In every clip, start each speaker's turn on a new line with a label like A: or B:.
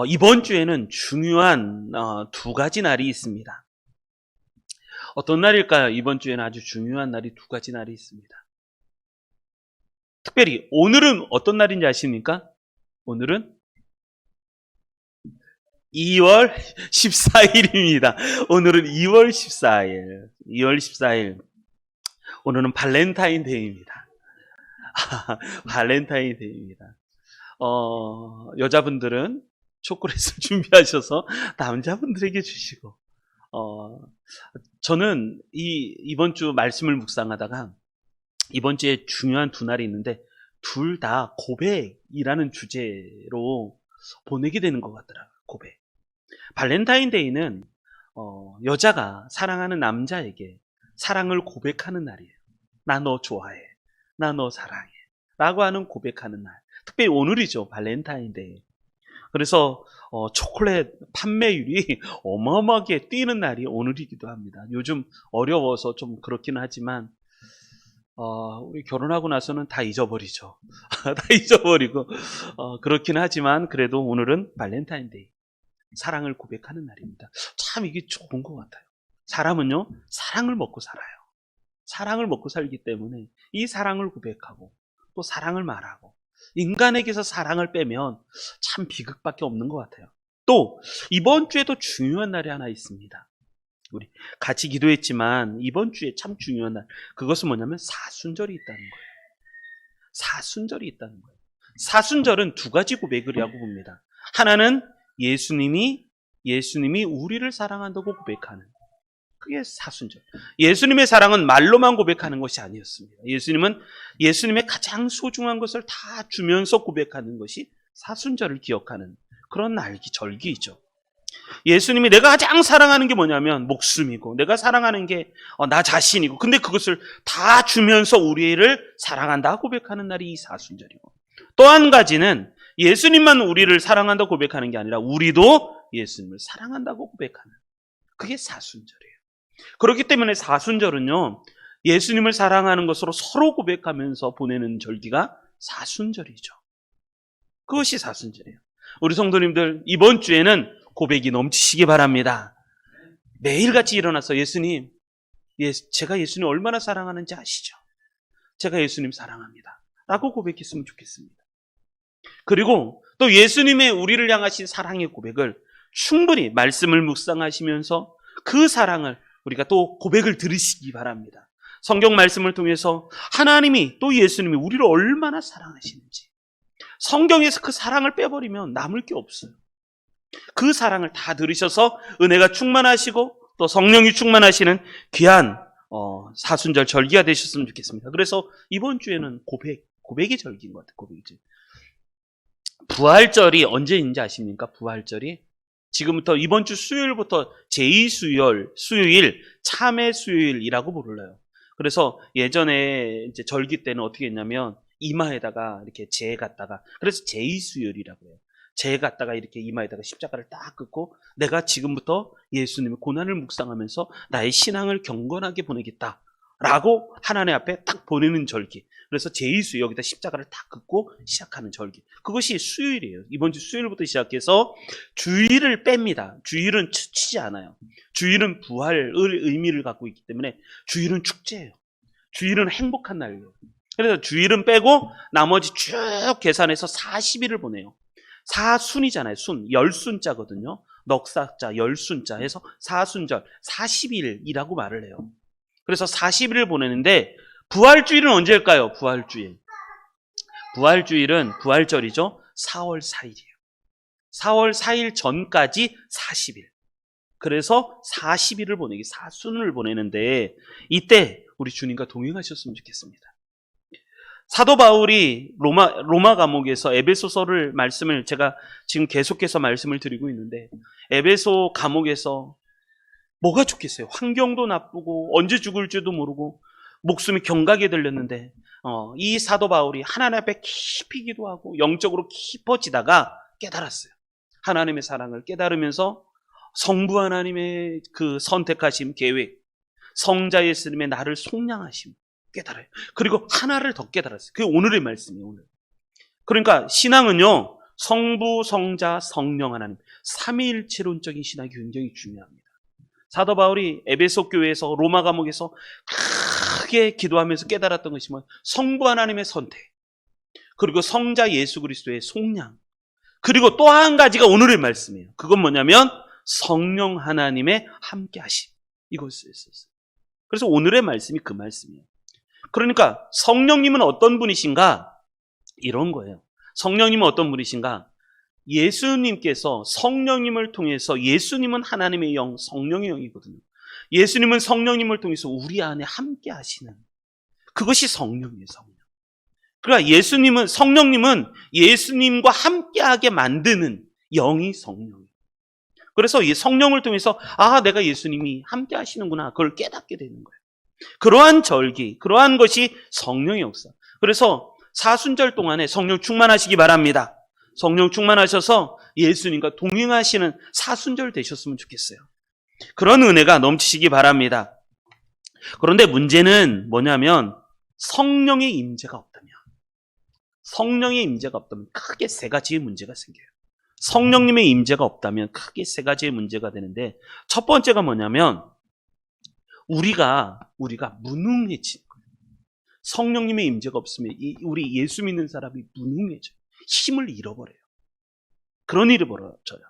A: 이번 주에는 중요한 두 가지 날이 있습니다. 어떤 날일까요? 이번 주에는 아주 중요한 날이 두 가지 날이 있습니다. 특별히 오늘은 어떤 날인지 아십니까? 오늘은 2월 14일입니다. 오늘은 2월 14일. 2월 14일. 오늘은 발렌타인데이입니다. 발렌타인데이입니다. 여자분들은 초콜릿을 준비하셔서 남자분들에게 주시고, 저는 이번 주 말씀을 묵상하다가 이번 주에 중요한 두 날이 있는데 둘 다 고백이라는 주제로 보내게 되는 것 같더라고요. 고백. 발렌타인데이는 여자가 사랑하는 남자에게 사랑을 고백하는 날이에요. 나 너 좋아해. 나 너 사랑해. 라고 하는 고백하는 날. 특별히 오늘이죠. 발렌타인데이. 그래서 초콜릿 판매율이 어마어마하게 뛰는 날이 오늘이기도 합니다. 요즘 어려워서 좀 그렇긴 하지만 우리 결혼하고 나서는 다 잊어버리죠. 다 잊어버리고 그렇긴 하지만 그래도 오늘은 발렌타인데이. 사랑을 고백하는 날입니다. 참 이게 좋은 것 같아요. 사람은요, 사랑을 먹고 살아요. 사랑을 먹고 살기 때문에 이 사랑을 고백하고 또 사랑을 말하고 인간에게서 사랑을 빼면 참 비극밖에 없는 것 같아요. 또 이번 주에도 중요한 날이 하나 있습니다. 우리 같이 기도했지만 이번 주에 참 중요한 날, 그것은 뭐냐면 사순절이 있다는 거예요. 사순절이 있다는 거예요. 사순절은 두 가지 고백이라고 봅니다. 하나는 예수님이 우리를 사랑한다고 고백하는, 그게 사순절. 예수님의 사랑은 말로만 고백하는 것이 아니었습니다. 예수님은 예수님의 가장 소중한 것을 다 주면서 고백하는 것이 사순절을 기억하는 그런 절기이죠. 예수님이 내가 가장 사랑하는 게 뭐냐면 목숨이고, 내가 사랑하는 게 나 자신이고, 근데 그것을 다 주면서 우리를 사랑한다 고백하는 날이 이 사순절이고, 또 한 가지는 예수님만 우리를 사랑한다고 고백하는 게 아니라 우리도 예수님을 사랑한다고 고백하는, 그게 사순절이에요. 그렇기 때문에 사순절은요, 예수님을 사랑하는 것으로 서로 고백하면서 보내는 절기가 사순절이죠. 그것이 사순절이에요. 우리 성도님들, 이번 주에는 고백이 넘치시기 바랍니다. 매일같이 일어나서 예수님, 제가 예수님 얼마나 사랑하는지 아시죠? 제가 예수님 사랑합니다. 라고 고백했으면 좋겠습니다. 그리고 또 예수님의 우리를 향하신 사랑의 고백을 충분히 말씀을 묵상하시면서 그 사랑을 우리가 또 고백을 들으시기 바랍니다. 성경 말씀을 통해서 하나님이 또 예수님이 우리를 얼마나 사랑하시는지, 성경에서 그 사랑을 빼버리면 남을 게 없어요. 그 사랑을 다 들으셔서 은혜가 충만하시고 또 성령이 충만하시는 귀한 사순절 절기가 되셨으면 좋겠습니다. 그래서 이번 주에는 고백의 절기인 것 같아요. 고백의 절기. 부활절이 언제인지 아십니까? 부활절이 지금부터 이번 주 수요일부터 제2수요일, 참회 수요일이라고 불러요. 그래서 예전에 이제 절기 때는 어떻게 했냐면 이마에다가 이렇게 재 갖다가, 그래서 제2수요일이라고 해요. 재 갖다가 이렇게 이마에다가 십자가를 딱 긋고 내가 지금부터 예수님의 고난을 묵상하면서 나의 신앙을 경건하게 보내겠다 라고 하나님 앞에 딱 보내는 절기. 그래서 제2수 여기다 십자가를 딱 긋고 시작하는 절기. 그것이 수요일이에요. 이번 주 수요일부터 시작해서 주일을 뺍니다. 주일은 치지 않아요. 주일은 부활의 의미를 갖고 있기 때문에 주일은 축제예요. 주일은 행복한 날이에요. 그래서 주일은 빼고 나머지 쭉 계산해서 40일을 보내요. 사순이잖아요. 순, 열순자거든요. 넉사자, 열순자 해서 사순절, 40일이라고 말을 해요. 그래서 40일을 보내는데 부활주일은 언제일까요? 부활절이죠. 4월 4일이에요. 4월 4일 전까지 40일. 그래서 40일을 보내기, 사순을 보내는데 이때 우리 주님과 동행하셨으면 좋겠습니다. 사도 바울이 로마 감옥에서 에베소서를 말씀을 제가 지금 계속해서 말씀을 드리고 있는데, 에베소 감옥에서 뭐가 좋겠어요? 환경도 나쁘고 언제 죽을지도 모르고 목숨이 경각에 들렸는데 이 사도 바울이 하나님 앞에 깊이 기도하고 영적으로 깊어지다가 깨달았어요. 하나님의 사랑을 깨달으면서 성부 하나님의 그 선택하심 계획, 성자 예수님의 나를 속량하심 깨달아요. 그리고 하나를 더 깨달았어요. 그게 오늘의 말씀이에요. 오늘. 그러니까 신앙은요, 성부, 성자, 성령 하나님 삼위일체론적인 신학이 굉장히 중요합니다. 사도 바울이 에베소 교회에서 로마 감옥에서 크게 기도하면서 깨달았던 것이 뭐 성부 하나님의 선택, 그리고 성자 예수 그리스도의 속량, 그리고 또 한 가지가 오늘의 말씀이에요. 그건 뭐냐면 성령 하나님의 함께하심, 이것을 썼어요. 그래서 오늘의 말씀이 그 말씀이에요. 그러니까 성령님은 어떤 분이신가? 이런 거예요. 성령님은 어떤 분이신가? 예수님께서 성령님을 통해서, 예수님은 하나님의 영, 성령의 영이거든요. 예수님은 성령님을 통해서 우리 안에 함께 하시는, 그것이 성령이에요, 성령. 그러니까 성령님은 예수님과 함께하게 만드는 영이 성령이에요. 그래서 이 성령을 통해서 내가 예수님이 함께 하시는구나, 그걸 깨닫게 되는 거예요. 그러한 절기, 그러한 것이 성령의 역사. 그래서 사순절 동안에 성령 충만하시기 바랍니다. 성령 충만하셔서 예수님과 동행하시는 사순절 되셨으면 좋겠어요. 그런 은혜가 넘치시기 바랍니다. 그런데 문제는 뭐냐면 성령의 임재가 없다면 크게 세 가지의 문제가 생겨요. 성령님의 임재가 없다면 크게 세 가지의 문제가 되는데, 첫 번째가 뭐냐면 우리가 무능해지는 거예요. 성령님의 임재가 없으면 우리 예수 믿는 사람이 무능해져요. 힘을 잃어버려요. 그런 일이 벌어져요.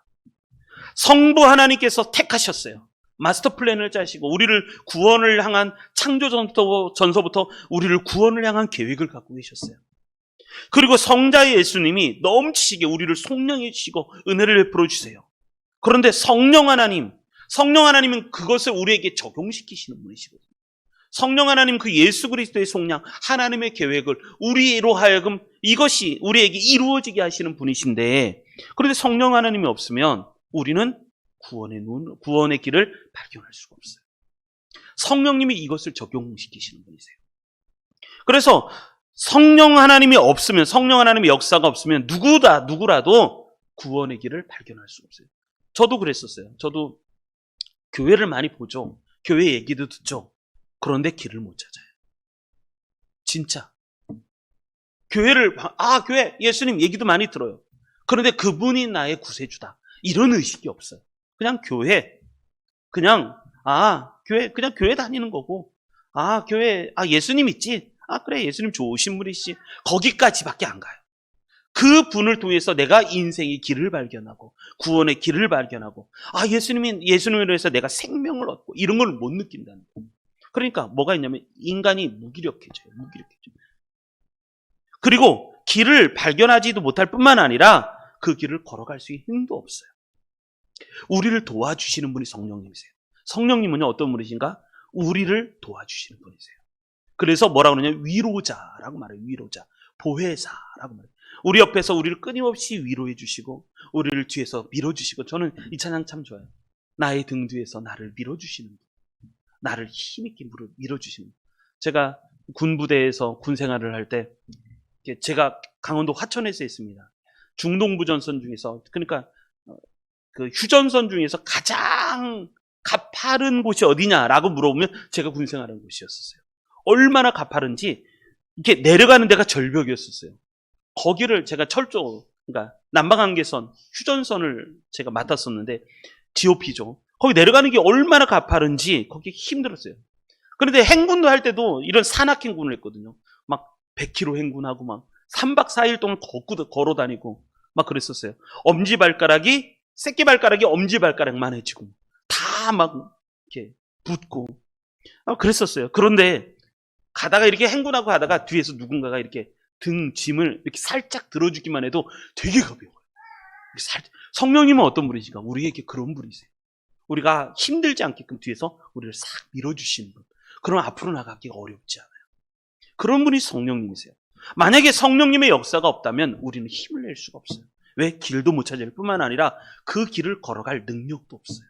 A: 성부 하나님께서 택하셨어요. 마스터 플랜을 짜시고 우리를 구원을 향한, 창조전서부터 우리를 구원을 향한 계획을 갖고 계셨어요. 그리고 성자 예수님이 넘치시게 우리를 속량해 주시고 은혜를 베풀어 주세요. 그런데 성령 하나님은 그것을 우리에게 적용시키시는 분이시거든요. 성령 하나님, 그 예수 그리스도의 속량, 하나님의 계획을 우리로 하여금 이것이 우리에게 이루어지게 하시는 분이신데, 그런데 성령 하나님이 없으면 우리는 구원의 길을 발견할 수가 없어요. 성령님이 이것을 적용시키시는 분이세요. 그래서 성령 하나님이 없으면, 성령 하나님의 역사가 없으면 누구라도 구원의 길을 발견할 수가 없어요. 저도 그랬었어요. 저도 교회를 많이 보죠. 교회 얘기도 듣죠. 그런데 길을 못 찾아요. 진짜. 교회, 예수님 얘기도 많이 들어요. 그런데 그분이 나의 구세주다, 이런 의식이 없어요. 그냥 교회 다니는 거고, 교회, 예수님 있지? 그래, 예수님 좋으신 분이시. 거기까지밖에 안 가요. 그 분을 통해서 내가 인생의 길을 발견하고, 구원의 길을 발견하고, 예수님으로 해서 내가 생명을 얻고, 이런 걸 못 느낀다는 거예요. 그러니까 뭐가 있냐면 인간이 무기력해져요. 그리고 길을 발견하지도 못할 뿐만 아니라 그 길을 걸어갈 수 있는 힘도 없어요. 우리를 도와주시는 분이 성령님이세요. 성령님은 어떤 분이신가? 우리를 도와주시는 분이세요. 그래서 뭐라고 그러냐면 위로자라고 말해요. 위로자, 보혜사라고 말해요. 우리 옆에서 우리를 끊임없이 위로해 주시고, 우리를 뒤에서 밀어주시고. 저는 이 찬양 참 좋아요. 나의 등 뒤에서 나를 밀어주시는 분, 나를 힘있게 밀어주시는 분. 제가 군부대에서 군 생활을 할 때, 제가 강원도 화천에서 했습니다. 중동부 전선 중에서, 그러니까 그 휴전선 중에서 가장 가파른 곳이 어디냐라고 물어보면 제가 군 생활한 곳이었어요. 얼마나 가파른지, 이렇게 내려가는 데가 절벽이었어요. 거기를 제가 그러니까 남방한계선, 휴전선을 제가 맡았었는데, GOP죠. 거기 내려가는 게 얼마나 가파른지 거기 힘들었어요. 그런데 행군도 할 때도 이런 산악 행군을 했거든요. 막 100km 행군하고 막 3박 4일 동안 걸어 다니고 막 그랬었어요. 새끼발가락이 엄지발가락만 해지고 다 막 이렇게 붓고 그랬었어요. 그런데 이렇게 행군하고 가다가 뒤에서 누군가가 이렇게 짐을 이렇게 살짝 들어주기만 해도 되게 가벼워요. 성령님은 어떤 분이신가? 우리에게 그런 분이세요. 우리가 힘들지 않게끔 뒤에서 우리를 싹 밀어주시는 분. 그럼 앞으로 나가기가 어렵지 않아요. 그런 분이 성령님이세요. 만약에 성령님의 역사가 없다면 우리는 힘을 낼 수가 없어요. 왜? 길도 못 찾을 뿐만 아니라 그 길을 걸어갈 능력도 없어요.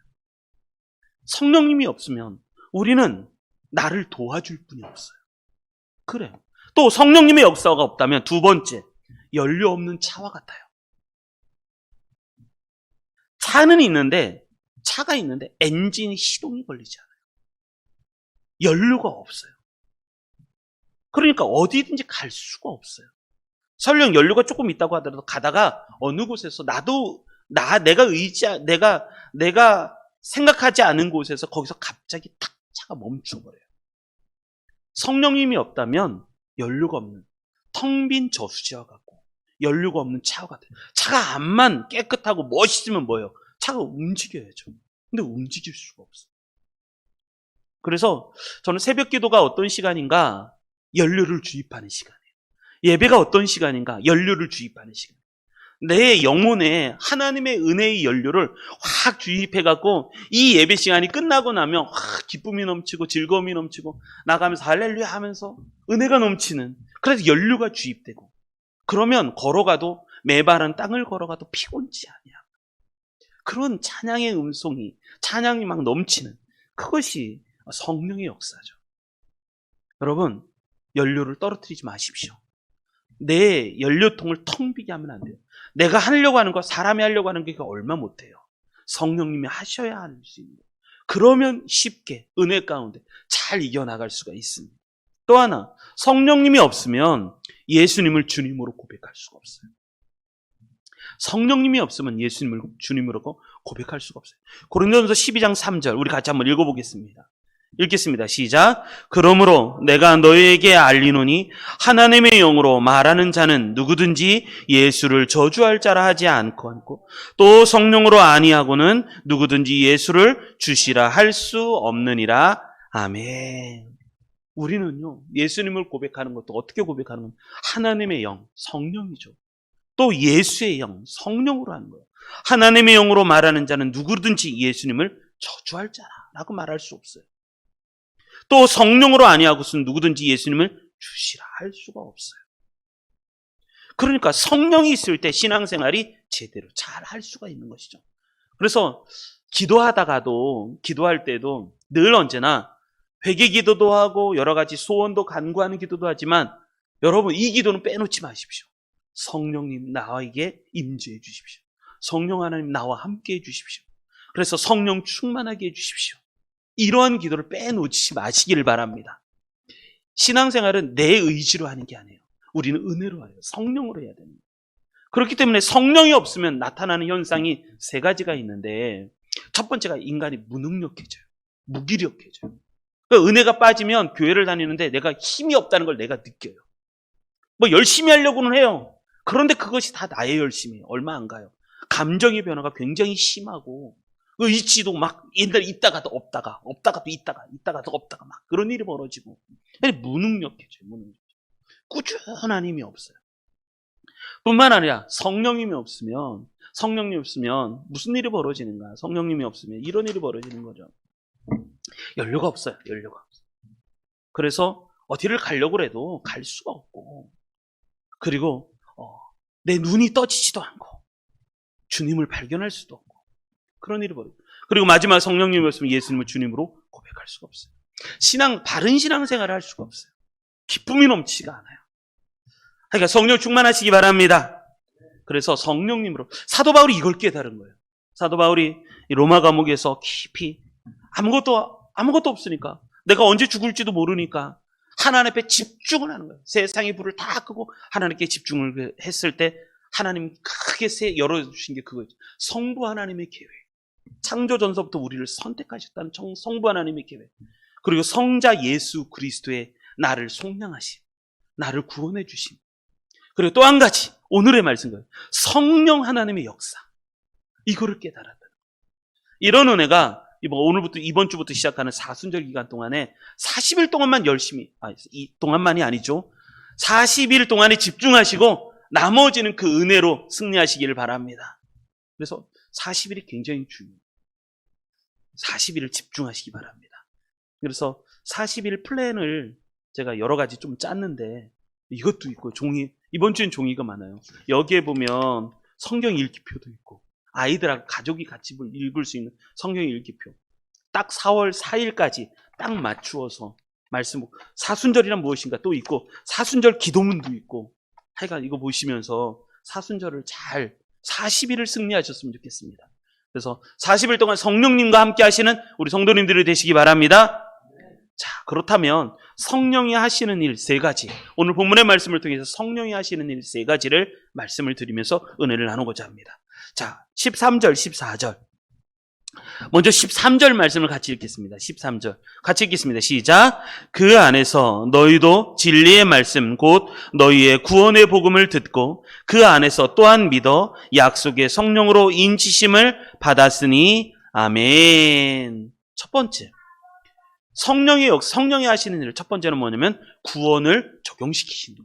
A: 성령님이 없으면 우리는 나를 도와줄 분이 없어요. 그래요. 또 성령님의 역사가 없다면 두 번째, 연료 없는 차와 같아요. 차가 있는데 엔진 시동이 걸리지 않아요. 연료가 없어요. 그러니까 어디든지 갈 수가 없어요. 설령 연료가 조금 있다고 하더라도 가다가 어느 곳에서 내가 생각하지 않은 곳에서 거기서 갑자기 탁 차가 멈춰버려요. 성령님이 없다면 연료가 없는 텅 빈 저수지와 같고 연료가 없는 차와 같아요. 차가 암만 깨끗하고 멋있으면 뭐예요? 차가 움직여야죠. 근데 움직일 수가 없어요. 그래서 저는 새벽 기도가 어떤 시간인가? 연료를 주입하는 시간이에요. 예배가 어떤 시간인가? 연료를 주입하는 시간. 내 영혼에 하나님의 은혜의 연료를 확 주입해갖고 이 예배 시간이 끝나고 나면 확 기쁨이 넘치고 즐거움이 넘치고 나가면서 할렐루야 하면서 은혜가 넘치는, 그래서 연료가 주입되고, 그러면 걸어가도 메바른 땅을 걸어가도 피곤치 않냐. 그런 찬양의 음성이, 찬양이 막 넘치는, 그것이 성령의 역사죠. 여러분, 연료를 떨어뜨리지 마십시오. 내 연료통을 텅 비게 하면 안 돼요. 내가 하려고 하는 거, 사람이 하려고 하는 게 얼마 못해요. 성령님이 하셔야 할 수 있는. 그러면 쉽게 은혜 가운데 잘 이겨나갈 수가 있습니다. 또 하나, 성령님이 없으면 예수님을 주님으로 고백할 수가 없어요. 성령님이 없으면 예수님을 주님으로 고백할 수가 없어요. 고린도전서 12장 3절 우리 같이 한번 읽어보겠습니다. 읽겠습니다. 시작. 그러므로 내가 너희에게 알리노니 하나님의 영으로 말하는 자는 누구든지 예수를 저주할 자라 하지 않고 또 성령으로 아니하고는 누구든지 예수를 주시라 할 수 없느니라. 아멘. 우리는요, 예수님을 고백하는 것도 어떻게 고백하는 건 하나님의 영, 성령이죠. 또 예수의 영, 성령으로 하는 거예요. 하나님의 영으로 말하는 자는 누구든지 예수님을 저주할 자라라고 말할 수 없어요. 또 성령으로 아니하고서는 누구든지 예수님을 주시라 할 수가 없어요. 그러니까 성령이 있을 때 신앙생활이 제대로 잘 할 수가 있는 것이죠. 그래서 기도할 때도 늘 언제나 회개 기도도 하고 여러 가지 소원도 간구하는 기도도 하지만 여러분, 이 기도는 빼놓지 마십시오. 성령님 나에게 임재해 주십시오. 성령 하나님 나와 함께 해 주십시오. 그래서 성령 충만하게 해 주십시오. 이러한 기도를 빼놓지 마시기를 바랍니다. 신앙생활은 내 의지로 하는 게 아니에요. 우리는 은혜로 해요. 성령으로 해야 됩니다. 그렇기 때문에 성령이 없으면 나타나는 현상이 세 가지가 있는데, 첫 번째가 인간이 무능력해져요. 무기력해져요. 그러니까 은혜가 빠지면 교회를 다니는데 내가 힘이 없다는 걸 내가 느껴요. 뭐 열심히 하려고는 해요. 그런데 그것이 다 나의 열심이에요. 얼마 안 가요. 감정의 변화가 굉장히 심하고 의지도 막 옛날에 있다가도 없다가 있다가도 없다가 막 그런 일이 벌어지고 무능력해져요. 꾸준한 힘이 없어요. 뿐만 아니라 성령님이 없으면 무슨 일이 벌어지는가? 성령님이 없으면 이런 일이 벌어지는 거죠. 연료가 없어요. 그래서 어디를 가려고 해도 갈 수가 없고, 그리고 내 눈이 떠지지도 않고 주님을 발견할 수도 없고 그런 일이 벌어요. 그리고 마지막 성령님이 없으면 예수님을 주님으로 고백할 수가 없어요. 바른 신앙생활을 할 수가 없어요. 기쁨이 넘치지가 않아요. 그러니까 성령 충만하시기 바랍니다. 그래서 성령님으로, 사도 바울이 이걸 깨달은 거예요. 사도 바울이 로마 감옥에서 깊이 아무것도 없으니까, 내가 언제 죽을지도 모르니까 하나님 앞에 집중을 하는 거예요. 세상의 불을 다 끄고 하나님께 집중을 했을 때 하나님 크게 열어주신 게 그거죠. 성부 하나님의 계획. 창조전서부터 우리를 선택하셨다는 성부 하나님의 계획. 그리고 성자 예수 그리스도의 나를 속량하심, 나를 구원해 주심. 그리고 또 한 가지, 오늘의 말씀은 성령 하나님의 역사. 이거를 깨달았다. 이런 은혜가 이번 주부터 시작하는 사순절 기간 동안에 40일 동안만 동안만이 아니죠. 40일 동안에 집중하시고 나머지는 그 은혜로 승리하시기를 바랍니다. 그래서 40일이 굉장히 중요해요. 40일을 집중하시기 바랍니다. 그래서 40일 플랜을 제가 여러 가지 좀 짰는데, 이것도 있고 이번 주엔 종이가 많아요. 여기에 보면 성경 읽기표도 있고, 아이들하고 가족이 같이 읽을 수 있는 성경 읽기표. 딱 4월 4일까지 딱 맞추어서 말씀, 사순절이란 무엇인가 또 있고, 사순절 기도문도 있고, 하여간 이거 보시면서 사순절을 40일을 승리하셨으면 좋겠습니다. 그래서 40일 동안 성령님과 함께 하시는 우리 성도님들이 되시기 바랍니다. 자, 그렇다면 성령이 하시는 일 세 가지, 오늘 본문의 말씀을 통해서 성령이 하시는 일 세 가지를 말씀을 드리면서 은혜를 나누고자 합니다. 자, 13절, 14절. 먼저 13절 말씀을 같이 읽겠습니다. 13절. 같이 읽겠습니다. 시작. 그 안에서 너희도 진리의 말씀 곧 너희의 구원의 복음을 듣고 그 안에서 또한 믿어 약속의 성령으로 인치심을 받았으니 아멘. 첫 번째. 성령이 하시는 일 첫 번째는 뭐냐면 구원을 적용시키시는 일.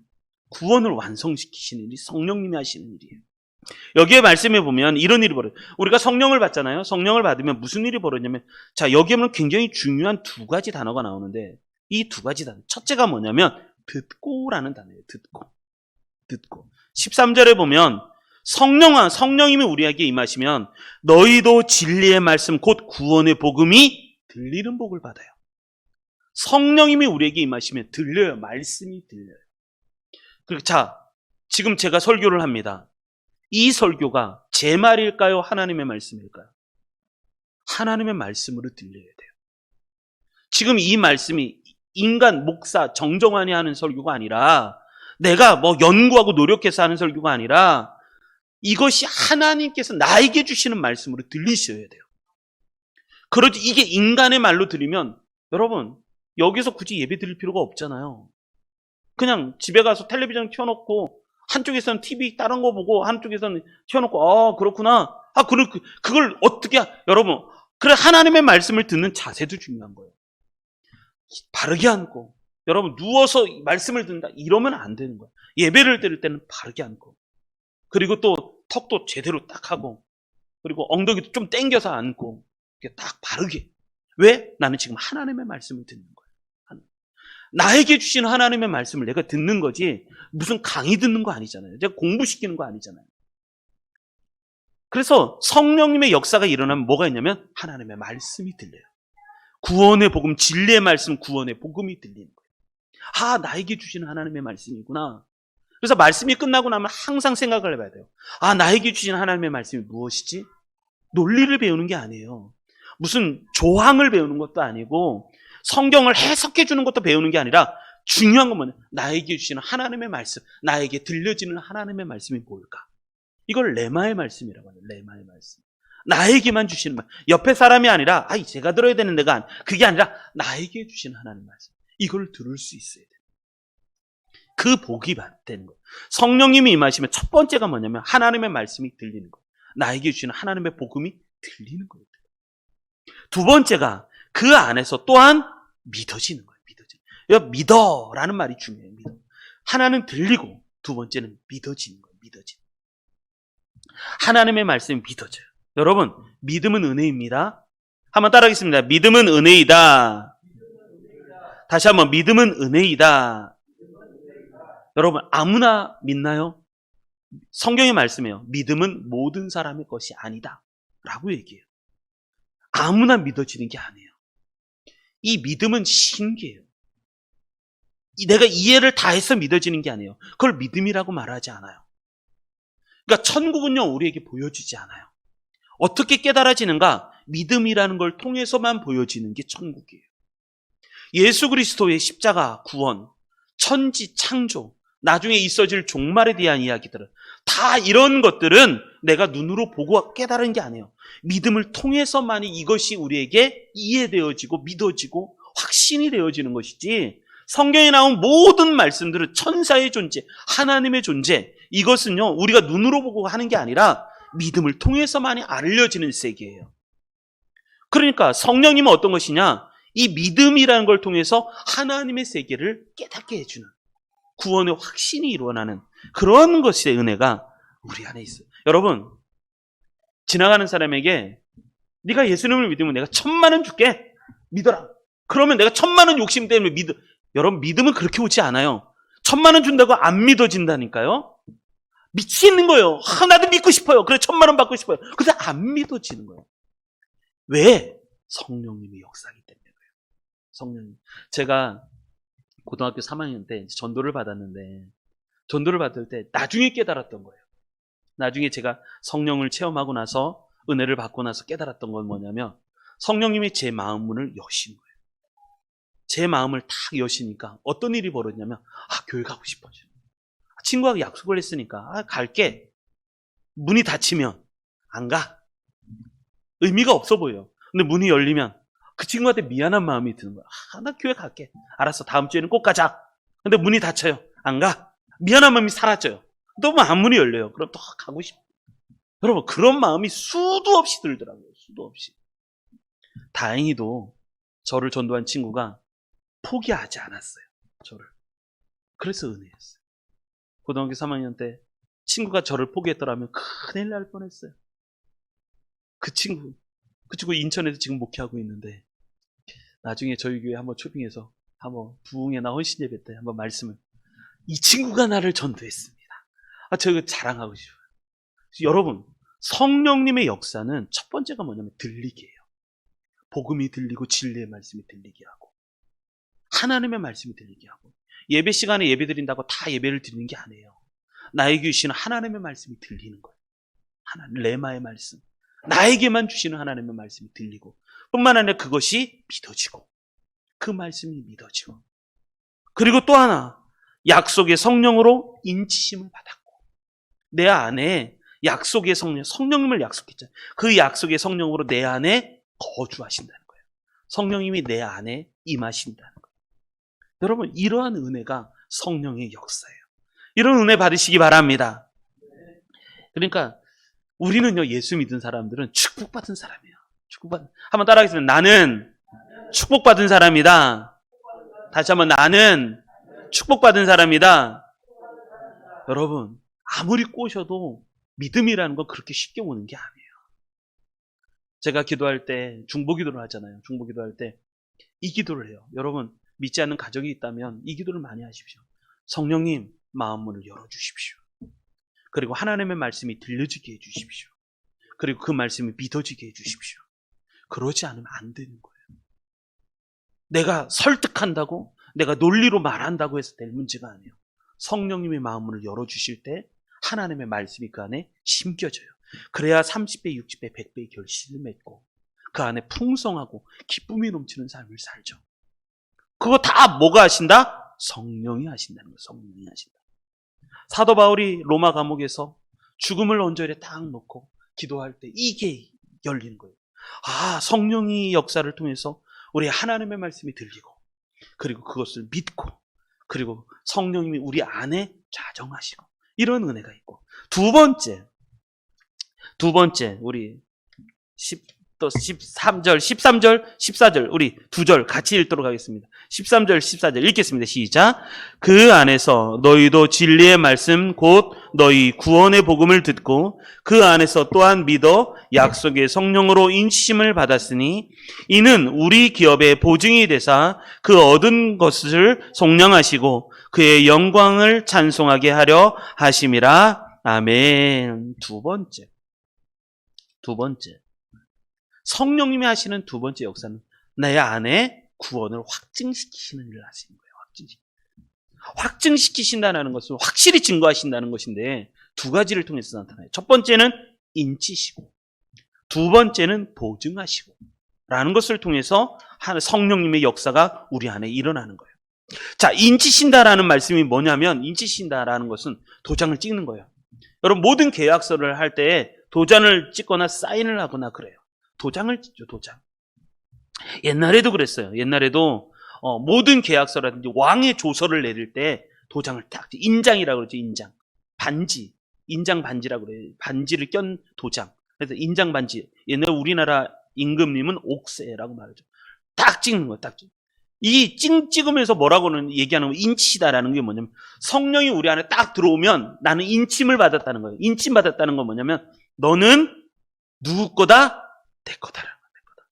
A: 구원을 완성시키시는 일이 성령님이 하시는 일이에요. 여기에 말씀해 보면 이런 일이 벌어요. 우리가 성령을 받잖아요. 성령을 받으면 무슨 일이 벌어지냐면, 자, 여기에 보면 굉장히 중요한 두 가지 단어가 나오는데, 이 두 가지 단어. 첫째가 뭐냐면, 듣고라는 단어예요. 듣고. 13절에 보면, 성령님이 우리에게 임하시면, 너희도 진리의 말씀, 곧 구원의 복음이 들리는 복을 받아요. 성령님이 우리에게 임하시면 들려요. 말씀이 들려요. 그리고 자, 지금 제가 설교를 합니다. 이 설교가 제 말일까요? 하나님의 말씀일까요? 하나님의 말씀으로 들려야 돼요. 지금 이 말씀이 인간, 목사, 정정환이 하는 설교가 아니라 내가 뭐 연구하고 노력해서 하는 설교가 아니라 이것이 하나님께서 나에게 주시는 말씀으로 들리셔야 돼요. 그렇지, 이게 인간의 말로 들으면 여러분 여기서 굳이 예배 드릴 필요가 없잖아요. 그냥 집에 가서 텔레비전 켜놓고 한쪽에서는 TV 다른 거 보고 한쪽에서는 켜놓고 그렇구나. 그걸 어떻게 여러분, 그래 하나님의 말씀을 듣는 자세도 중요한 거예요. 바르게 앉고 여러분 누워서 말씀을 듣는다 이러면 안 되는 거예요. 예배를 드릴 때는 바르게 앉고 그리고 또 턱도 제대로 딱 하고 그리고 엉덩이도 좀 당겨서 앉고 이렇게 딱 바르게. 왜? 나는 지금 하나님의 말씀을 듣는 거예요. 나에게 주신 하나님의 말씀을 내가 듣는 거지 무슨 강의 듣는 거 아니잖아요. 제가 공부시키는 거 아니잖아요. 그래서 성령님의 역사가 일어나면 뭐가 있냐면 하나님의 말씀이 들려요. 구원의 복음, 진리의 말씀, 구원의 복음이 들리는 거예요. 나에게 주시는 하나님의 말씀이구나. 그래서 말씀이 끝나고 나면 항상 생각을 해봐야 돼요. 나에게 주신 하나님의 말씀이 무엇이지? 논리를 배우는 게 아니에요. 무슨 조항을 배우는 것도 아니고 성경을 해석해 주는 것도 배우는 게 아니라 중요한 건 뭐냐? 나에게 주시는 하나님의 말씀, 나에게 들려지는 하나님의 말씀이 뭘까? 이걸 레마의 말씀이라고 하죠. 레마의 말씀. 나에게만 주시는 말. 옆에 사람이 아니라 제가 들어야 되는 데가 그게 아니라 나에게 주시는 하나님의 말씀. 이걸 들을 수 있어야 돼요. 그 복이 되는 거예요. 성령님이 임하시면 첫 번째가 뭐냐면 하나님의 말씀이 들리는 거예요. 나에게 주시는 하나님의 복음이 들리는 거예요. 두 번째가 그 안에서 또한 믿어지는 거예요. 믿어라는 말이 중요해요. 믿어. 하나는 들리고 두 번째는 믿어지는 거예요. 믿어지는. 하나님의 말씀이 믿어져요. 여러분, 믿음은 은혜입니다. 한번 따라하겠습니다. 믿음은 은혜이다. 다시 한번 믿음은 은혜이다. 여러분, 아무나 믿나요? 성경의 말씀이에요. 믿음은 모든 사람의 것이 아니다 라고 얘기해요. 아무나 믿어지는 게 아니에요. 이 믿음은 신기해요. 내가 이해를 다해서 믿어지는 게 아니에요. 그걸 믿음이라고 말하지 않아요. 그러니까 천국은요 우리에게 보여주지 않아요. 어떻게 깨달아지는가? 믿음이라는 걸 통해서만 보여지는 게 천국이에요. 예수 그리스도의 십자가, 구원, 천지, 창조, 나중에 있어질 종말에 대한 이야기들은 다 이런 것들은 내가 눈으로 보고 깨달은 게 아니에요. 믿음을 통해서만이 이것이 우리에게 이해되어지고 믿어지고 확신이 되어지는 것이지, 성경에 나온 모든 말씀들은 천사의 존재, 하나님의 존재, 이것은요 우리가 눈으로 보고 하는 게 아니라 믿음을 통해서만이 알려지는 세계예요. 그러니까 성령님은 어떤 것이냐? 이 믿음이라는 걸 통해서 하나님의 세계를 깨닫게 해주는, 구원의 확신이 일어나는 그런 것의 은혜가 우리 안에 있어요. 여러분, 지나가는 사람에게 네가 예수님을 믿으면 내가 1,000,000원 줄게, 믿어라. 그러면 내가 1,000,000원 욕심 때문에 여러분, 믿음은 그렇게 오지 않아요. 1,000,000원 준다고 안 믿어진다니까요. 미치는 거예요. 나도 믿고 싶어요. 그래 1,000,000원 받고 싶어요. 근데 안 믿어지는 거예요. 왜? 성령님의 역사이기 때문에 그래요. 성령님. 제가 고등학교 3학년 때 전도를 받았는데, 전도를 받을 때 나중에 깨달았던 거예요. 나중에 제가 성령을 체험하고 나서, 은혜를 받고 나서 깨달았던 건 뭐냐면, 성령님이 제 마음 문을 여신 거예요. 제 마음을 탁 여시니까 어떤 일이 벌어졌냐면 교회 가고 싶어져요. 친구하고 약속을 했으니까 갈게. 문이 닫히면 안 가. 의미가 없어 보여요. 근데 문이 열리면 그 친구한테 미안한 마음이 드는 거야. 나 교회 갈게. 알았어. 다음 주에는 꼭 가자. 근데 문이 닫혀요. 안 가. 미안한 마음이 사라져요. 또 안 문이 열려요. 그럼 또 가고 싶어. 여러분, 그런 마음이 수도 없이 들더라고요. 수도 없이. 다행히도 저를 전도한 친구가 포기하지 않았어요. 저를. 그래서 은혜였어요. 고등학교 3학년 때 친구가 저를 포기했더라면 큰일 날 뻔했어요. 그 친구 인천에서 지금 목회하고 있는데 나중에 저희 교회 한번 초빙해서 한번 부흥회나 헌신 예배 때 한번 말씀을, 이 친구가 나를 전도했습니다. 저 자랑하고 싶어요. 여러분, 성령님의 역사는 첫 번째가 뭐냐면 들리게 해요. 복음이 들리고 진리의 말씀이 들리게 하고 하나님의 말씀이 들리게 하고, 예배 시간에 예배 드린다고 다 예배를 드리는 게 아니에요. 나에게 주시는 하나님의 말씀이 들리는 거예요. 레마의 말씀, 나에게만 주시는 하나님의 말씀이 들리고, 뿐만 아니라 그것이 믿어지고, 그 말씀이 믿어지고, 그리고 또 하나, 약속의 성령으로 인치심을 받았고, 내 안에 약속의 성령님을 약속했잖아요. 그 약속의 성령으로 내 안에 거주하신다는 거예요. 성령님이 내 안에 임하신다는 거예요. 여러분, 이러한 은혜가 성령의 역사예요. 이런 은혜 받으시기 바랍니다. 그러니까 우리는요, 예수 믿은 사람들은 축복받은 사람이에요. 한번 따라하겠습니다. 나는 축복받은 사람이다. 다시 한번, 나는 축복받은 사람이다. 여러분, 아무리 꼬셔도 믿음이라는 건 그렇게 쉽게 오는 게 아니에요. 제가 기도할 때 중보기도를 하잖아요. 중보기도할 때 이 기도를 해요. 여러분, 믿지 않는 가정이 있다면 이 기도를 많이 하십시오. 성령님, 마음문을 열어주십시오. 그리고 하나님의 말씀이 들려지게 해주십시오. 그리고 그 말씀이 믿어지게 해주십시오. 그러지 않으면 안 되는 거예요. 내가 설득한다고, 내가 논리로 말한다고 해서 될 문제가 아니에요. 성령님의 마음문을 열어주실 때 하나님의 말씀이 그 안에 심겨져요. 그래야 30배, 60배, 100배의 결실을 맺고 그 안에 풍성하고 기쁨이 넘치는 삶을 살죠. 그거 다 뭐가 하신다? 성령이 하신다는 거예요. 성령이 하신다. 사도 바울이 로마 감옥에서 죽음을 언저리에 딱 놓고 기도할 때 이게 열리는 거예요. 성령이 역사를 통해서 우리 하나님의 말씀이 들리고, 그리고 그것을 믿고, 그리고 성령님이 우리 안에 좌정하시고, 이런 은혜가 있고, 두 번째 우리 13절, 14절 우리 두 절 같이 읽도록 하겠습니다. 13절, 14절 읽겠습니다. 시작. 그 안에서 너희도 진리의 말씀 곧 너희 구원의 복음을 듣고 그 안에서 또한 믿어 약속의 성령으로 인치심을 받았으니 이는 우리 기업의 보증이 되사 그 얻은 것을 속량하시고 그의 영광을 찬송하게 하려 하심이라. 아멘. 두 번째 성령님이 하시는 두 번째 역사는 내 안에 구원을 확증시키시는 일을 하시는 거예요. 확증시키신다는 것은 확실히 증거하신다는 것인데 두 가지를 통해서 나타나요. 첫 번째는 인치시고, 두 번째는 보증하시고 라는 것을 통해서 성령님의 역사가 우리 안에 일어나는 거예요. 자, 인치신다라는 말씀이 뭐냐면, 인치신다라는 것은 도장을 찍는 거예요. 여러분, 모든 계약서를 할 때 도장을 찍거나 사인을 하거나 그래요. 도장을 찍죠, 도장. 옛날에도 그랬어요. 옛날에도 모든 계약서라든지 왕의 조서를 내릴 때 도장을 딱, 인장이라고 그러죠, 인장. 반지, 인장 반지라고 그래요. 반지를 껴 도장. 그래서 인장 반지. 옛날 우리나라 임금님은 옥세라고 말하죠. 딱 찍는 거예요, 딱 찍는. 이 찍으면서 뭐라고는 얘기하는 거, 인치다라는 게 뭐냐면, 성령이 우리 안에 딱 들어오면 나는 인침을 받았다는 거예요. 인침 받았다는 건 뭐냐면, 너는 누구 거다? 내 거다라는 거야, 내 거다.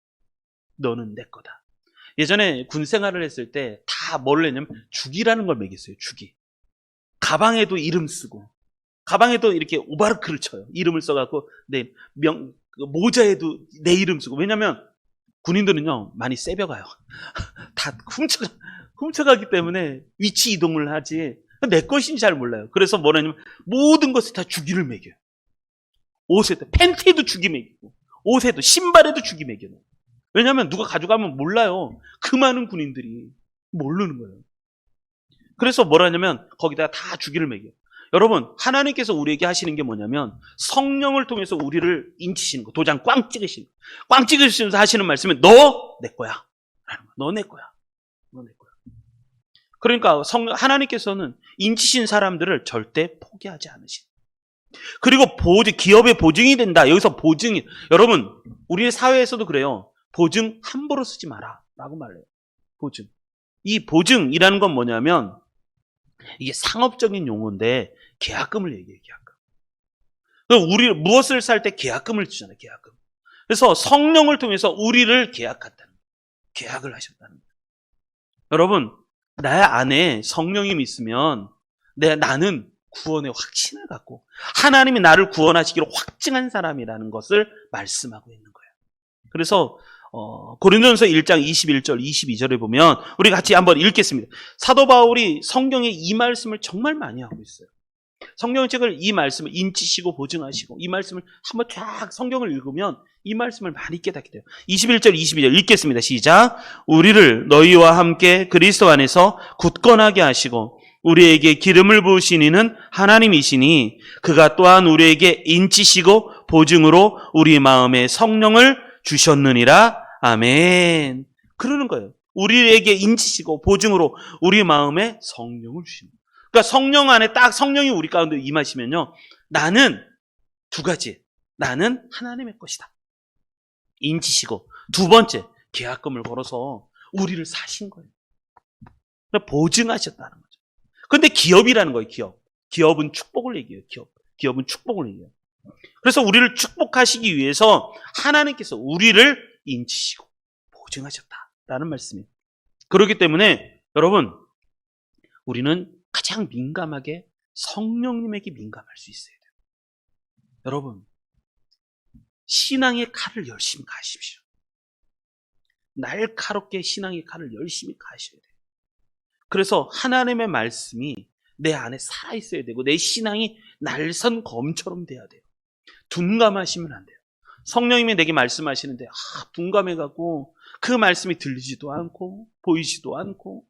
A: 너는 내 거다. 예전에 군 생활을 했을 때 다 뭘 했냐면 주기라는 걸 매겼어요. 주기. 가방에도 이름 쓰고, 가방에도 이렇게 오바르크를 쳐요. 이름을 써갖고 모자에도 내 이름 쓰고. 왜냐면 군인들은요 많이 세벼가요. 다 훔쳐가기 때문에 위치 이동을 하지 내 것인지 잘 몰라요. 그래서 뭐냐면 모든 것에 다 주기를 매겨요. 옷에도, 팬티에도 주기 매기고, 옷에도, 신발에도 주기 매겨요. 왜냐하면 누가 가져가면 몰라요. 그 많은 군인들이. 모르는 거예요. 그래서 뭐라냐면 거기다가 다 주기를 매겨요. 여러분, 하나님께서 우리에게 하시는 게 뭐냐면 성령을 통해서 우리를 인치시는 거, 도장 꽝 찍으시는 거. 꽝 찍으시면서 하시는 말씀은 너 내 거야. 너 내 거야. 너 내 거야. 그러니까 하나님께서는 인치신 사람들을 절대 포기하지 않으신. 그리고 기업의 보증이 된다. 여기서 보증이, 여러분, 우리 사회에서도 그래요. 보증 함부로 쓰지 마라 라고 말해요. 보증. 이 보증이라는 건 뭐냐면 이게 상업적인 용어인데 계약금을 얘기해요. 계약금. 우리 무엇을 살 때 계약금을 주잖아요. 계약금. 그래서 성령을 통해서 우리를 계약한다는 거예요. 계약을 하셨다는 거예요. 여러분, 내 안에 성령이 있으면 나는 구원의 확신을 갖고 하나님이 나를 구원하시기로 확증한 사람이라는 것을 말씀하고 있는 거예요. 그래서 고린도전서 1장 21절 22절에 보면 우리 같이 한번 읽겠습니다. 사도 바울이 성경에 이 말씀을 정말 많이 하고 있어요. 성경 책을 이 말씀을 인치시고 보증하시고 이 말씀을 한번 쫙 성경을 읽으면 이 말씀을 많이 깨닫게 돼요. 21절 22절 읽겠습니다. 시작. 우리를 너희와 함께 그리스도 안에서 굳건하게 하시고 우리에게 기름을 부으신 이는 하나님이시니 그가 또한 우리에게 인치시고 보증으로 우리 마음에 성령을 주셨느니라. 아멘. 그러는 거예요. 우리에게 인치시고 보증으로 우리 마음에 성령을 주시는 거예요. 그러니까 성령 안에 딱 성령이 우리 가운데 임하시면요. 나는 두 가지. 나는 하나님의 것이다. 인치시고 두 번째 계약금을 걸어서 우리를 사신 거예요. 그러니까 보증하셨다는 거죠. 그런데 기업이라는 거예요. 기업은 축복을 얘기해요. 기업은 축복을 얘기해요. 그래서 우리를 축복하시기 위해서 하나님께서 우리를 인치시고 보증하셨다라는 말씀이에요. 그렇기 때문에 여러분, 우리는 가장 민감하게 성령님에게 민감할 수 있어야 돼요. 여러분, 신앙의 칼을 열심히 가십시오. 날카롭게 신앙의 칼을 열심히 가셔야 돼요. 그래서 하나님의 말씀이 내 안에 살아있어야 되고 내 신앙이 날선 검처럼 돼야 돼요. 둔감하시면 안 돼요. 성령님이 내게 말씀하시는데 둔감해가고 그 말씀이 들리지도 않고 보이지도 않고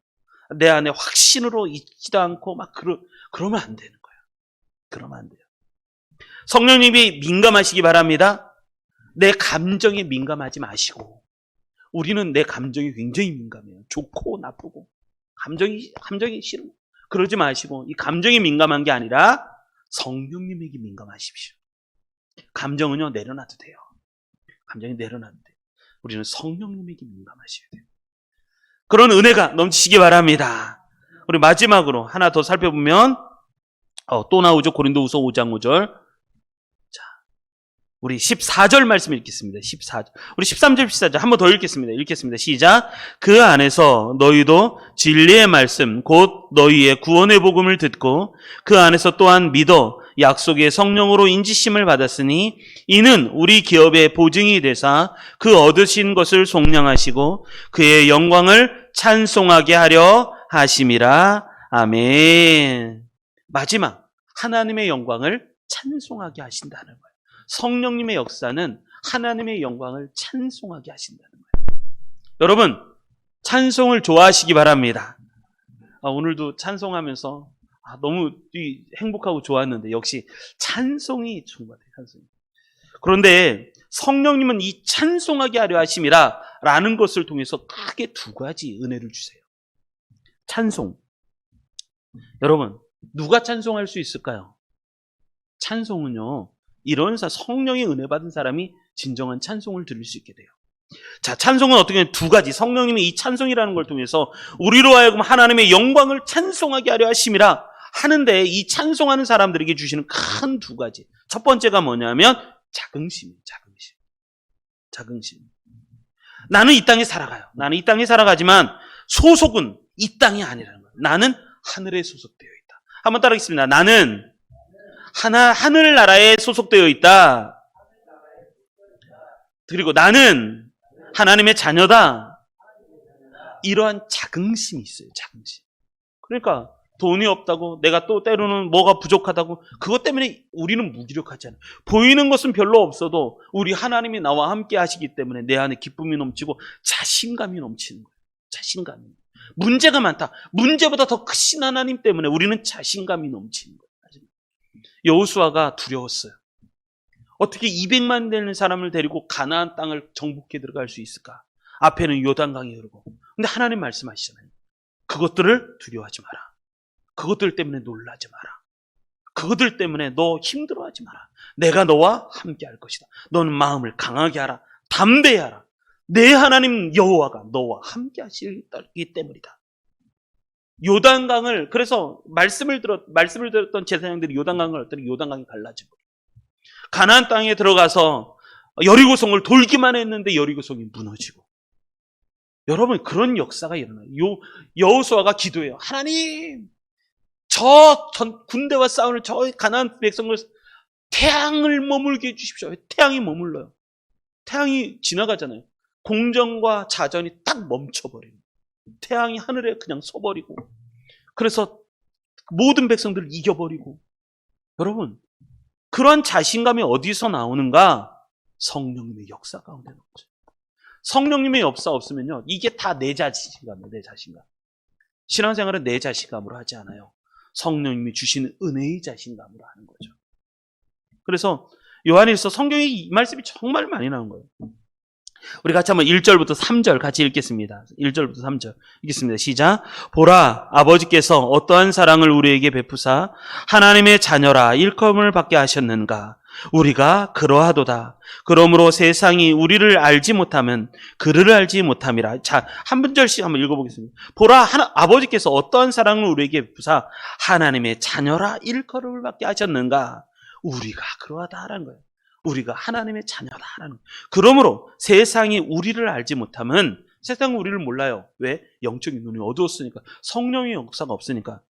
A: 내 안에 확신으로 있지도 않고 그러면 안 되는 거예요. 그러면 안 돼요. 성령님이 민감하시기 바랍니다. 내 감정에 민감하지 마시고. 우리는 내 감정이 굉장히 민감해요. 좋고 나쁘고 감정이 싫은 거. 그러지 마시고 이 감정이 민감한 게 아니라 성령님에게 민감하십시오. 감정은요 내려놔도 돼요. 감정이 내려놔도 돼요. 우리는 성령님에게 민감하셔야 돼요. 그런 은혜가 넘치시기 바랍니다. 우리 마지막으로 하나 더 살펴보면 또 나오죠. 고린도후서 5장 5절. 자, 우리 14절 말씀 읽겠습니다. 14절. 우리 13절 14절 한 번 더 읽겠습니다. 시작. 그 안에서 너희도 진리의 말씀 곧 너희의 구원의 복음을 듣고 그 안에서 또한 믿어 약속의 성령으로 인지심을 받았으니 이는 우리 기업의 보증이 되사 그 얻으신 것을 속량하시고 그의 영광을 찬송하게 하려 하심이라. 아멘. 마지막, 하나님의 영광을 찬송하게 하신다는 거예요. 성령님의 역사는 하나님의 영광을 찬송하게 하신다는 거예요. 여러분, 찬송을 좋아하시기 바랍니다. 오늘도 찬송하면서 너무 행복하고 좋았는데 역시 찬송이 좋은 것 같아요. 찬송이. 그런데 성령님은 이 찬송하게 하려 하심이라 라는 것을 통해서 크게 두 가지 은혜를 주세요. 찬송. 여러분, 누가 찬송할 수 있을까요? 찬송은요, 이런 성령의 은혜 받은 사람이 진정한 찬송을 들을 수 있게 돼요. 자, 찬송은 어떻게 두 가지. 성령님이 이 찬송이라는 걸 통해서 우리로 하여금 하나님의 영광을 찬송하게 하려 하심이라 하는데 이 찬송하는 사람들에게 주시는 큰 두 가지. 첫 번째가 뭐냐면 자긍심이에요. 자긍심. 나는 이 땅에 살아가요. 나는 이 땅에 살아가지만 소속은 이 땅이 아니라는 거예요. 나는 하늘에 소속되어 있다. 한번 따라하겠습니다. 나는 하늘나라에 소속되어 있다. 그리고 나는 하나님의 자녀다. 이러한 자긍심이 있어요. 자긍심. 그러니까 돈이 없다고 내가 또 때로는 뭐가 부족하다고 그것 때문에 우리는 무기력하지 않아요. 보이는 것은 별로 없어도 우리 하나님이 나와 함께 하시기 때문에 내 안에 기쁨이 넘치고 자신감이 넘치는 거예요. 자신감이. 문제가 많다. 문제보다 더 크신 하나님 때문에 우리는 자신감이 넘치는 거예요. 여호수아가 두려웠어요. 어떻게 200만 되는 사람을 데리고 가나안 땅을 정복해 들어갈 수 있을까? 앞에는 요단강이 흐르고. 근데 하나님 말씀하시잖아요. 그것들을 두려워하지 마라. 그것들 때문에 놀라지 마라. 그것들 때문에 너 힘들어하지 마라. 내가 너와 함께 할 것이다. 너는 마음을 강하게 하라. 담대하라. 내 하나님 여호와가 너와 함께 하시기 때문이다. 요단강을, 그래서 말씀을 들었던 제사장들이 요단강을 어떤 요단강이 갈라지고, 가나안 땅에 들어가서 여리고성을 돌기만 했는데 여리고성이 무너지고. 여러분, 그런 역사가 일어나요. 여호수아가 기도해요. 하나님, 군대와 싸우는 저 가나안 백성을 태양을 머물게 해주십시오. 태양이 머물러요. 태양이 지나가잖아요. 공전과 자전이 딱 멈춰버려요. 태양이 하늘에 그냥 서버리고, 그래서 모든 백성들을 이겨버리고. 여러분, 그러한 자신감이 어디서 나오는가? 성령님의 역사 가운데 나오죠. 성령님의 역사 없으면요, 이게 다 내 자신감이에요. 내 자신감. 신앙생활은 내 자신감으로 하지 않아요. 성령님이 주시는 은혜의 자신감으로 하는 거죠. 그래서 요한일서 성경에 이 말씀이 정말 많이 나온 거예요. 우리 같이 한번 1절부터 3절 같이 읽겠습니다. 1절부터 3절 읽겠습니다. 시작. 보라, 아버지께서 어떠한 사랑을 우리에게 베푸사 하나님의 자녀라 일컬음을 받게 하셨는가. 우리가 그러하도다. 그러므로 세상이 우리를 알지 못하면 그를 알지 못함이라. 자, 한 분절씩 한번 읽어보겠습니다. 보라, 아버지께서 어떠한 사랑을 우리에게 베푸사 하나님의 자녀라 일컬음을 받게 하셨는가. 우리가 그러하다라는 거예요. 우리가 하나님의 자녀다라는 거예요. 그러므로 세상이 우리를 알지 못하면, 세상은 우리를 몰라요. 왜? 영적인 눈이 어두웠으니까. 성령의 역사가 없으니까.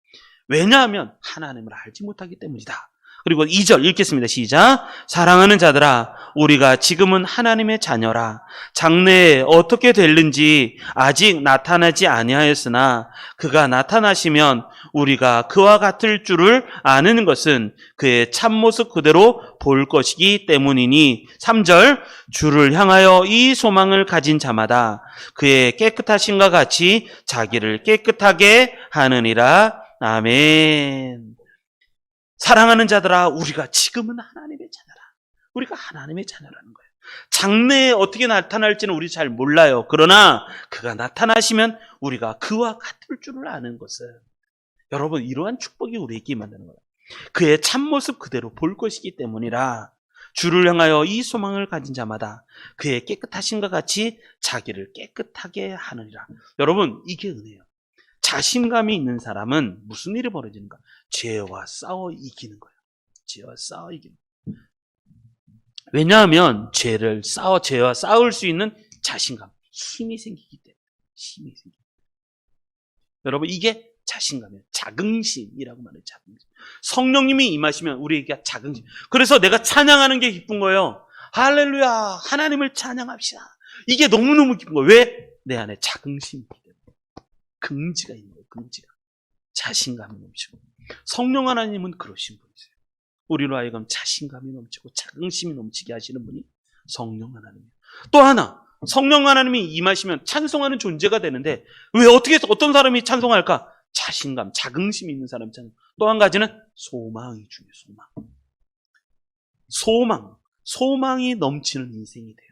A: 왜냐하면 하나님을 알지 못하기 때문이다. 그리고 2절 읽겠습니다. 시작. 사랑하는 자들아, 우리가 지금은 하나님의 자녀라. 장래에 어떻게 될는지 아직 나타나지 아니하였으나 그가 나타나시면 우리가 그와 같을 줄을 아는 것은 그의 참모습 그대로 볼 것이기 때문이니. 3절. 주를 향하여 이 소망을 가진 자마다 그의 깨끗하심과 같이 자기를 깨끗하게 하느니라. 아멘. 사랑하는 자들아, 우리가 지금은 하나님의 자녀라. 우리가 하나님의 자녀라는 거예요. 장래에 어떻게 나타날지는 우리 잘 몰라요. 그러나 그가 나타나시면 우리가 그와 같을 줄을 아는 것을. 여러분, 이러한 축복이 우리에게 임한다는 거예요. 그의 참모습 그대로 볼 것이기 때문이라. 주를 향하여 이 소망을 가진 자마다 그의 깨끗하심과 같이 자기를 깨끗하게 하느니라. 여러분, 이게 은혜예요. 자신감이 있는 사람은 무슨 일이 벌어지는가? 죄와 싸워 이기는 거예요. 죄와 싸워 이기는 거예요. 왜냐하면 죄와 싸울 수 있는 자신감, 힘이 생기기 때문에. 힘이 생깁니다. 여러분, 이게 자신감이에요. 자긍심이라고 말해요. 자긍심. 성령님이 임하시면 우리에게 자긍심. 그래서 내가 찬양하는 게 기쁜 거예요. 할렐루야, 하나님을 찬양합시다. 이게 너무너무 기쁜 거예요. 왜? 내 안에 자긍심이 있기 때문에. 긍지가 있는 거예요. 긍지가. 자신감이 넘치고. 성령 하나님은 그러신 분이세요. 우리로 하여금 자신감이 넘치고 자긍심이 넘치게 하시는 분이 성령 하나님이에요. 또 하나, 성령 하나님이 임하시면 찬송하는 존재가 되는데, 왜 어떻게 해서 어떤 사람이 찬송할까? 자신감, 자긍심이 있는 사람 찬송. 또 한 가지는 소망이 중요해요. 소망이 넘치는 인생이 돼요.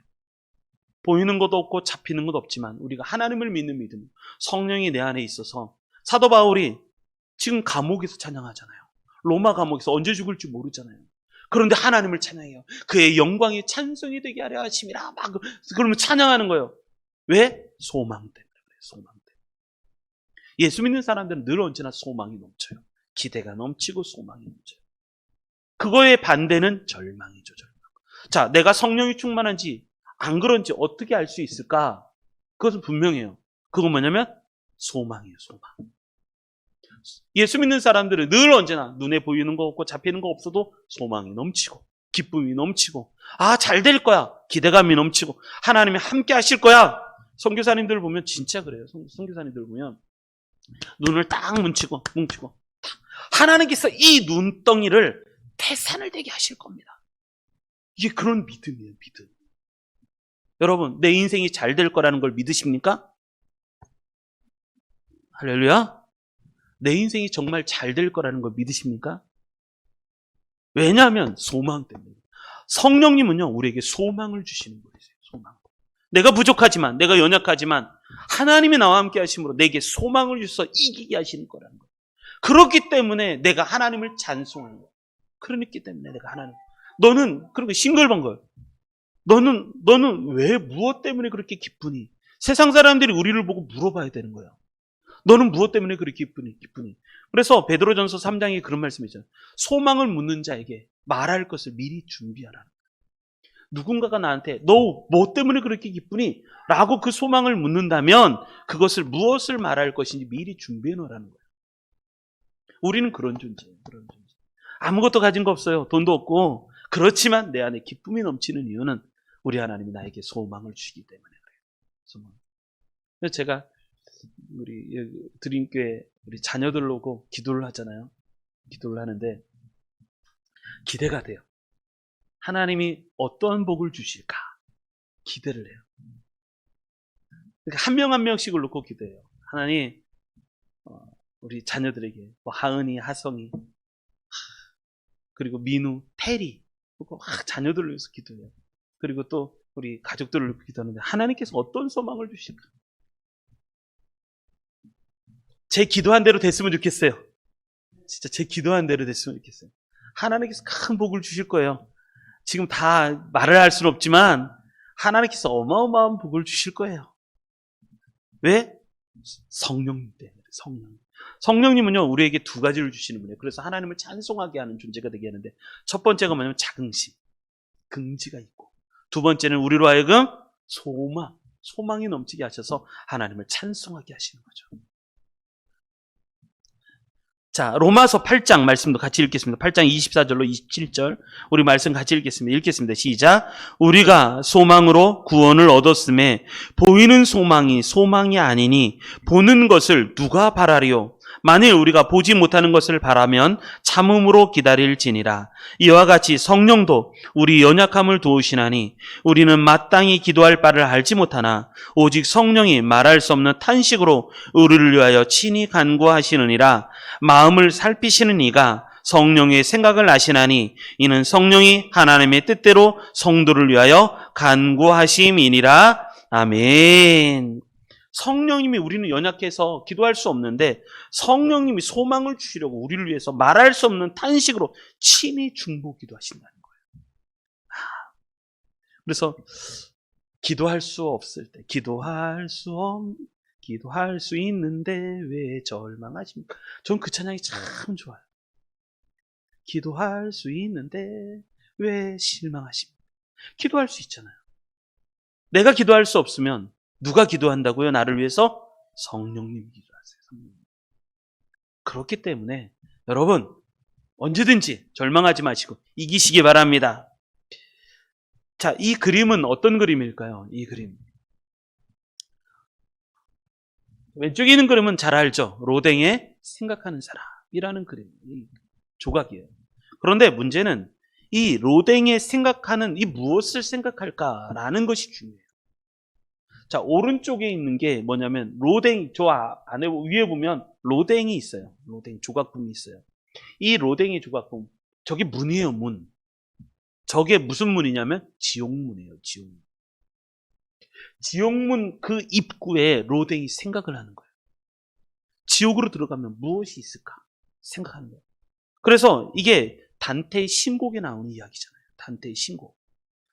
A: 보이는 것도 없고 잡히는 것도 없지만 우리가 하나님을 믿는 믿음, 성령이 내 안에 있어서. 사도 바울이 지금 감옥에서 찬양하잖아요. 로마 감옥에서 언제 죽을지 모르잖아요. 그런데 하나님을 찬양해요. 그의 영광이 찬송이 되게 하려 하심이라. 막 그러면 찬양하는 거예요. 왜? 소망 때문에 그래요. 소망 때문에. 예수 믿는 사람들은 늘 언제나 소망이 넘쳐요. 기대가 넘치고 소망이 넘쳐요. 그거의 반대는 절망이죠. 절망. 자, 내가 성령이 충만한지 안 그런지 어떻게 알 수 있을까? 그것은 분명해요. 그건 뭐냐면 소망이에요. 소망. 예수 믿는 사람들은 늘 언제나 눈에 보이는 거 없고 잡히는 거 없어도 소망이 넘치고 기쁨이 넘치고, 아, 잘 될 거야, 기대감이 넘치고, 하나님이 함께 하실 거야. 선교사님들 보면 진짜 그래요. 선교사님들 보면 눈을 딱 뭉치고 하나님께서 이 눈덩이를 태산을 되게 하실 겁니다. 이게 그런 믿음이에요. 믿음. 여러분, 내 인생이 잘 될 거라는 걸 믿으십니까? 할렐루야. 내 인생이 정말 잘 될 거라는 걸 믿으십니까? 왜냐하면 소망 때문에. 성령님은요, 우리에게 소망을 주시는 분이세요. 소망. 내가 부족하지만, 내가 연약하지만 하나님이 나와 함께 하심으로 내게 소망을 주셔서 이기게 하시는 거라는 거예요. 그렇기 때문에 내가 하나님을 찬송하는 거예요. 그렇기 때문에 내가 하나님. 너는 그렇게 싱글벙글. 너는 왜 무엇 때문에 그렇게 기쁘니? 세상 사람들이 우리를 보고 물어봐야 되는 거예요. 너는 무엇 때문에 그렇게 기쁘니? 그래서 베드로전서 3장에 그런 말씀이 있잖아요. 소망을 묻는 자에게 말할 것을 미리 준비하라는 거예요. 누군가가 나한테 너 뭐 때문에 그렇게 기쁘니? 라고 그 소망을 묻는다면 그것을 무엇을 말할 것인지 미리 준비해 놓으라는 거예요. 우리는 그런 존재예요. 그런 존재. 아무것도 가진 거 없어요. 돈도 없고. 그렇지만 내 안에 기쁨이 넘치는 이유는 우리 하나님이 나에게 소망을 주시기 때문에 그래요. 소망. 그래서 제가 우리 드림교회 우리 자녀들 오고 기도를 하잖아요. 기도를 하는데 기대가 돼요. 하나님이 어떤 복을 주실까 기대를 해요. 그러니까 한 명 한 명씩을 놓고 기도해요. 하나님 우리 자녀들에게 뭐 하은이, 하성이, 그리고 민우, 태리 자녀들을 위해서 기도해요. 그리고 또 우리 가족들을 위해서 기도하는데 하나님께서 어떤 소망을 주실까? 제 기도한 대로 됐으면 좋겠어요. 진짜 제 기도한 대로 됐으면 좋겠어요. 하나님께서 큰 복을 주실 거예요. 지금 다 말을 할 수는 없지만 하나님께서 어마어마한 복을 주실 거예요. 왜? 성령님 때문에. 성령님은요 우리에게 두 가지를 주시는 분이에요. 그래서 하나님을 찬송하게 하는 존재가 되게 하는데 첫 번째가 뭐냐면 자긍심, 긍지가 있고, 두 번째는 우리로 하여금 소망이 넘치게 하셔서 하나님을 찬송하게 하시는 거죠. 자, 로마서 8장 말씀도 같이 읽겠습니다. 8장 24절로 27절 우리 말씀 같이 읽겠습니다. 시작. 우리가 소망으로 구원을 얻었음에 보이는 소망이 아니니 보는 것을 누가 바라리요? 만일 우리가 보지 못하는 것을 바라면 참음으로 기다릴지니라. 이와 같이 성령도 우리 연약함을 도우시나니 우리는 마땅히 기도할 바를 알지 못하나 오직 성령이 말할 수 없는 탄식으로 우리를 위하여 친히 간구하시느니라. 마음을 살피시는 이가 성령의 생각을 아시나니 이는 성령이 하나님의 뜻대로 성도를 위하여 간구하심이니라. 아멘. 성령님이 우리는 연약해서 기도할 수 없는데 성령님이 소망을 주시려고 우리를 위해서 말할 수 없는 탄식으로 친히 중보기도 하신다는 거예요. 그래서 기도할 수 없을 때 기도할 수 있는데 왜 절망하십니까? 전 그 찬양이 참 좋아요. 기도할 수 있는데 왜 실망하십니까? 기도할 수 있잖아요. 내가 기도할 수 없으면 누가 기도한다고요? 나를 위해서? 성령님이 기도하세요. 성령님. 그렇기 때문에 여러분 언제든지 절망하지 마시고 이기시기 바랍니다. 자, 이 그림은 어떤 그림일까요? 이 그림. 왼쪽에 있는 그림은 잘 알죠? 로댕의 생각하는 사람이라는 그림, 이 조각이에요. 그런데 문제는 이 로댕의 생각하는 이 무엇을 생각할까라는 것이 중요해요. 자, 오른쪽에 있는 게 뭐냐면 로댕, 저 안에 위에 보면 로댕이 있어요. 로댕 조각품이 있어요. 이 로댕이 조각품, 저게 문이에요, 문. 저게 무슨 문이냐면 지옥문이에요, 지옥문. 지옥문 그 입구에 로댕이 생각을 하는 거예요. 지옥으로 들어가면 무엇이 있을까 생각하는 거예요. 그래서 이게 단테의 신곡에 나오는 이야기잖아요. 단테의 신곡.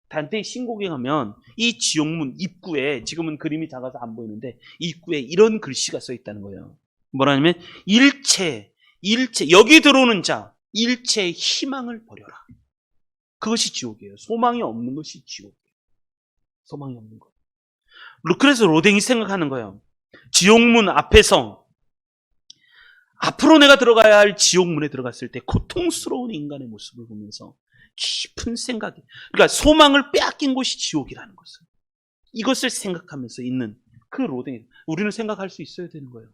A: 단테의 신곡에 가면 이 지옥문 입구에, 지금은 그림이 작아서 안 보이는데 입구에 이런 글씨가 써 있다는 거예요. 뭐라냐면 일체 여기 들어오는 자 일체의 희망을 버려라. 그것이 지옥이에요. 소망이 없는 것이 지옥이에요. 소망이 없는 것. 그래서 로댕이 생각하는 거예요. 지옥문 앞에서 앞으로 내가 들어가야 할 지옥문에 들어갔을 때 고통스러운 인간의 모습을 보면서 깊은 생각이, 그러니까 소망을 빼앗긴 곳이 지옥이라는 것을, 이것을 생각하면서 있는 그 로댕이, 우리는 생각할 수 있어야 되는 거예요.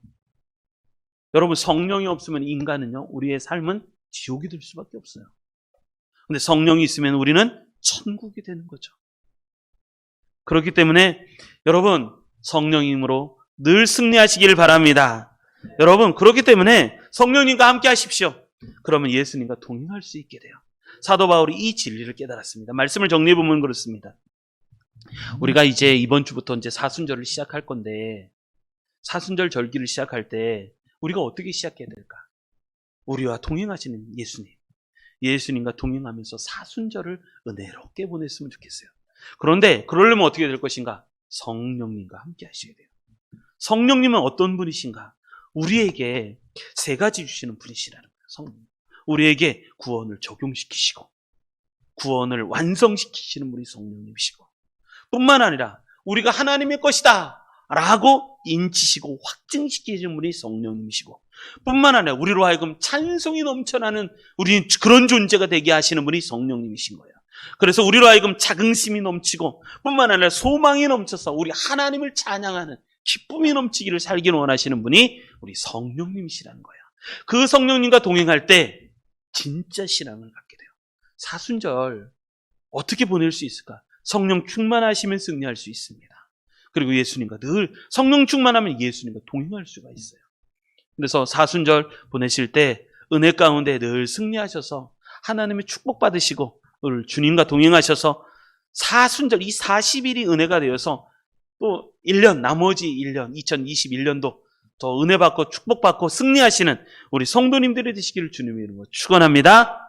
A: 여러분, 성령이 없으면 인간은요, 우리의 삶은 지옥이 될 수밖에 없어요. 근데 성령이 있으면 우리는 천국이 되는 거죠. 그렇기 때문에 여러분, 성령님으로 늘 승리하시길 바랍니다. 여러분, 그렇기 때문에 성령님과 함께 하십시오. 그러면 예수님과 동행할 수 있게 돼요. 사도 바울이 이 진리를 깨달았습니다. 말씀을 정리해보면 그렇습니다. 우리가 이제 이번 주부터 이제 사순절을 시작할 건데, 사순절 절기를 시작할 때 우리가 어떻게 시작해야 될까? 우리와 동행하시는 예수님과 동행하면서 사순절을 은혜롭게 보냈으면 좋겠어요. 그런데 그러려면 어떻게 될 것인가? 성령님과 함께 하셔야 돼요. 성령님은 어떤 분이신가? 우리에게 세 가지 주시는 분이시라는 거예요. 성령. 우리에게 구원을 적용시키시고 구원을 완성시키시는 분이 성령님이시고, 뿐만 아니라 우리가 하나님의 것이다 라고 인치시고 확증시키시는 분이 성령님이시고, 뿐만 아니라 우리로 하여금 찬송이 넘쳐나는 우리 그런 존재가 되게 하시는 분이 성령님이신 거예요. 그래서 우리로 하여금 자긍심이 넘치고 뿐만 아니라 소망이 넘쳐서 우리 하나님을 찬양하는 기쁨이 넘치기를 살기를 원하시는 분이 우리 성령님이시라는 거예요. 그 성령님과 동행할 때 진짜 신앙을 갖게 돼요. 사순절 어떻게 보낼 수 있을까? 성령 충만하시면 승리할 수 있습니다. 그리고 예수님과 늘 성령 충만하면 예수님과 동행할 수가 있어요. 그래서 사순절 보내실 때 은혜 가운데 늘 승리하셔서 하나님의 축복 받으시고 늘 주님과 동행하셔서 사순절 이 40일이 은혜가 되어서 또 1년, 나머지 1년 2021년도 더 은혜 받고 축복 받고 승리하시는 우리 성도님들이 되시기를 주님의 이름으로 축원합니다.